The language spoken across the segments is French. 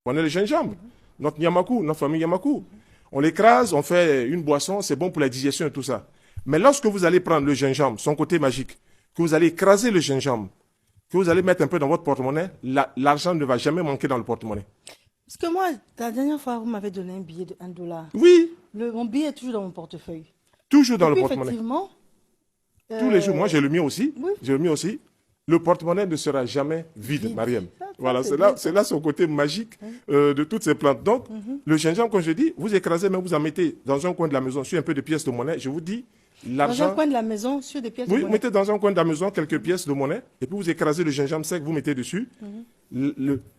On a le gingembre. Notre Nyamaku, notre famille Nyamaku. On l'écrase, on fait une boisson, c'est bon pour la digestion et tout ça. Mais lorsque vous allez prendre le gingembre, son côté magique, que vous allez écraser le gingembre, que vous allez mettre un peu dans votre porte-monnaie, l'argent ne va jamais manquer dans le porte-monnaie. Parce que moi, la dernière fois, vous m'avez donné un billet de 1 $. Oui, Mon billet est toujours dans mon portefeuille. toujours dans Et le puis, porte-monnaie. effectivement, Tous les jours. Moi, j'ai le mien aussi. oui. J'ai le mien aussi. Le porte-monnaie ne sera jamais vide, Vide. Mariam. Ça, Voilà, c'est bien, c'est là son côté magique de toutes ces plantes. Donc, le gingembre, comme je dis, vous écrasez, mais vous en mettez dans un coin de la maison sur un peu de pièces de monnaie. Je vous dis, dans un l'argent. coin de la maison, sur des pièces de Oui, vous monnaie. mettez dans un coin de la maison quelques pièces de monnaie, et puis vous écrasez le gingembre sec, vous mettez dessus.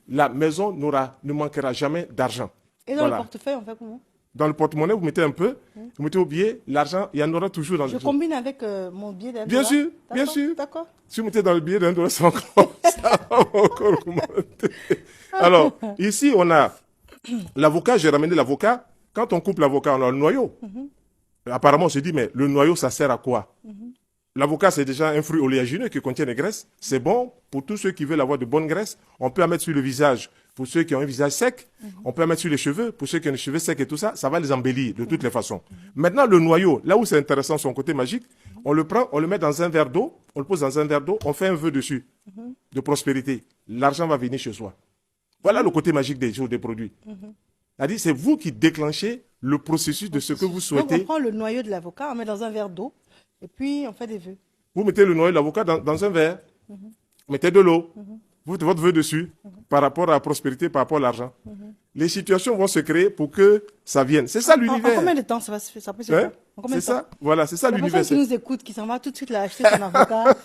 La maison ne manquera jamais d'argent. Et dans Voilà. le portefeuille, on fait comment? Dans le porte-monnaie, vous mettez un peu, vous mettez au billet, l'argent, il y en aura toujours dans le Je combine avec mon billet d'1 $. Bien sûr, bien D'accord, sûr. D'accord. Si vous mettez dans le billet d'1 $, ça va encore augmenter. Alors, ici, on a l'avocat, j'ai ramené l'avocat. Quand on coupe l'avocat, on a le noyau. Apparemment, on se dit, mais le noyau, ça sert à quoi? L'avocat, c'est déjà un fruit oléagineux qui contient des graisses. C'est bon pour tous ceux qui veulent avoir de bonnes graisses. On peut en mettre sur le visage pour ceux qui ont un visage sec. On peut en mettre sur les cheveux pour ceux qui ont les cheveux secs et tout ça. Ça va les embellir de toutes les façons. Maintenant, le noyau, là où c'est intéressant, son côté magique, on le prend, on le met dans un verre d'eau, on le pose dans un verre d'eau, on fait un vœu dessus de prospérité. L'argent va venir chez soi. Voilà le côté magique des produits. C'est-à-dire, c'est vous qui déclenchez le processus de ce que vous Donc, souhaitez. on prend le noyau de l'avocat, on met dans un verre d'eau, et puis on fait des vœux. Vous mettez le noyau de l'avocat dans un verre, mettez de l'eau, vous mettez votre vœu dessus par rapport à la prospérité, par rapport à l'argent. Les situations vont se créer pour que ça vienne. C'est ça En l'univers. combien de temps ça peut se Hein? faire? En combien C'est de temps? ça, voilà, c'est ça La l'univers. personne qui nous écoute, qui s'en va tout de suite là, acheter son avocat,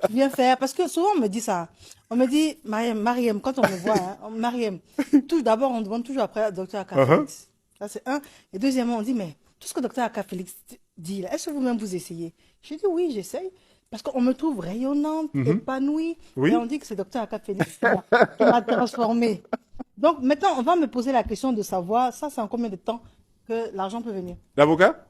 qui vient faire. Parce que souvent on me dit ça. On me dit, Mariam, quand on me voit, hein, Mariam, tout d'abord on demande toujours après docteur Aka Félix. Ça c'est un. Et deuxièmement, on dit, mais tout ce que docteur Aka Félix dit là, est-ce que vous-même vous essayez? J'ai dit oui, j'essaye. Parce qu'on me trouve rayonnante, épanouie. Oui. Et on dit que c'est docteur Aka Félix qui m'a transformée. Donc maintenant, on va me poser la question de savoir, ça c'est en combien de temps que l'argent peut venir? L'avocat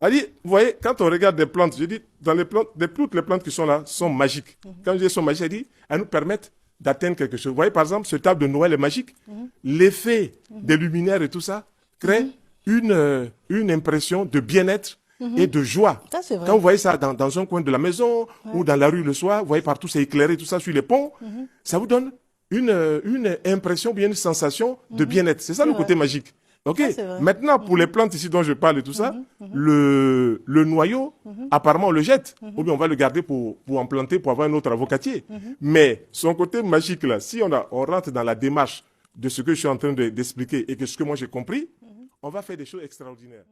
a dit, vous voyez, quand on regarde des plantes, je dis, dans les plantes, toutes les plantes qui sont là sont magiques. Quand je dis sont magiques, elle dit, elles nous permettent d'atteindre quelque chose. Vous voyez, par exemple, ce table de Noël est magique. L'effet des luminaires et tout ça crée une impression de bien-être et de joie. Ça, c'est vrai. Quand vous voyez ça dans un coin de la maison ou dans la rue le soir, vous voyez partout c'est éclairé, tout ça sur les ponts, ça vous donne une impression, bien une sensation de bien-être. C'est ça le côté magique. Ok. Ça, c'est vrai. Maintenant, pour les plantes ici dont je parle et tout ça, le noyau, apparemment, on le jette. Ou bien on va le garder pour en planter, pour avoir un autre avocatier. Mais son côté magique, là, si on rentre dans la démarche de ce que je suis en train d'expliquer et que ce que moi j'ai compris, on va faire des choses extraordinaires.